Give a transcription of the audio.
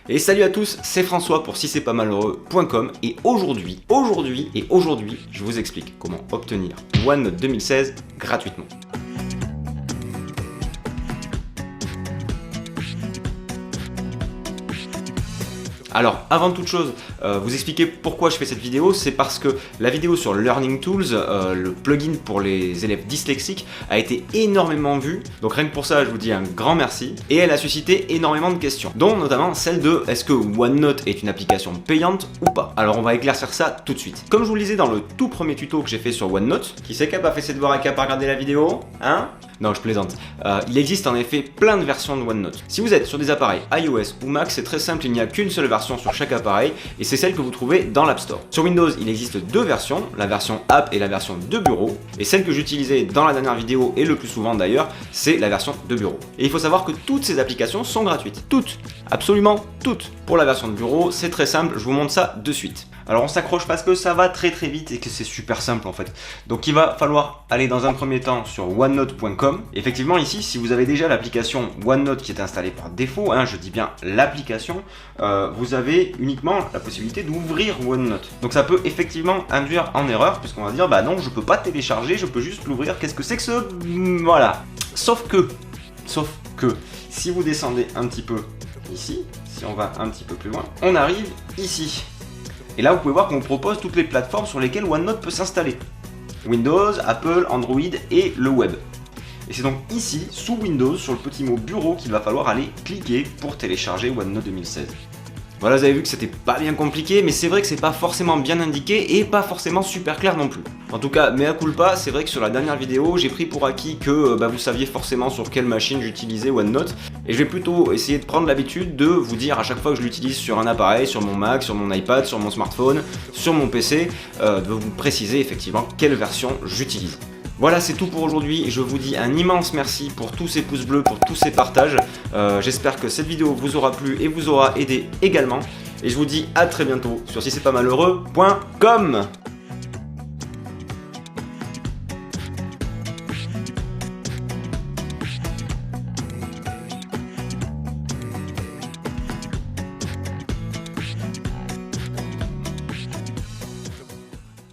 Et salut à tous, c'est François pour si c'est pas malheureux.com et aujourd'hui, je vous explique comment obtenir OneNote 2016 gratuitement. Alors, avant toute chose, vous expliquer pourquoi je fais cette vidéo, c'est parce que la vidéo sur Learning Tools, le plugin pour les élèves dyslexiques, a été énormément vue. Donc rien que pour ça, je vous dis un grand merci. Et elle a suscité énormément de questions, dont notamment celle de est-ce que OneNote est une application payante ou pas? Alors on va éclaircir ça tout de suite. Comme je vous le disais dans le tout premier tuto que j'ai fait sur OneNote, qui c'est qui a pas fait ses devoirs et qui a pas regardé la vidéo? Hein? Non, je plaisante. Il existe en effet plein de versions de OneNote. Si vous êtes sur des appareils iOS ou Mac, c'est très simple, il n'y a qu'une seule version sur chaque appareil et c'est celle que vous trouvez dans l'App Store. Sur Windows, il existe deux versions, la version App et la version de bureau. Et celle que j'utilisais dans la dernière vidéo et le plus souvent d'ailleurs, c'est la version de bureau. Et il faut savoir que toutes ces applications sont gratuites. Toutes, absolument toutes. Pour la version de bureau, c'est très simple, je vous montre ça de suite. Alors on s'accroche parce que ça va très vite et que c'est super simple en fait. Donc il va falloir aller dans un premier temps sur onenote.com. Effectivement ici, si vous avez déjà l'application OneNote qui est installée par défaut, je dis bien l'application, vous avez uniquement la possibilité d'ouvrir OneNote. Donc ça peut effectivement induire en erreur puisqu'on va dire bah non, je peux pas télécharger, je peux juste l'ouvrir. Qu'est-ce que c'est que ce... Voilà. Sauf que si vous descendez un petit peu ici, si on va un petit peu plus loin, on arrive ici. Et là, vous pouvez voir qu'on propose toutes les plateformes sur lesquelles OneNote peut s'installer. Windows, Apple, Android et le web. Et c'est donc ici, sous Windows, sur le petit mot bureau, qu'il va falloir aller cliquer pour télécharger OneNote 2016. Voilà, vous avez vu que c'était pas bien compliqué, mais c'est vrai que c'est pas forcément bien indiqué et pas forcément super clair non plus. En tout cas, mea culpa, c'est vrai que sur la dernière vidéo, j'ai pris pour acquis que vous saviez forcément sur quelle machine j'utilisais OneNote. Et je vais plutôt essayer de prendre l'habitude de vous dire à chaque fois que je l'utilise sur un appareil, sur mon Mac, sur mon iPad, sur mon smartphone, sur mon PC, de vous préciser effectivement quelle version j'utilise. Voilà, c'est tout pour aujourd'hui. Je vous dis un immense merci pour tous ces pouces bleus, pour tous ces partages. J'espère que cette vidéo vous aura plu et vous aura aidé également. Et je vous dis à très bientôt sur si c'est pas malheureux.com.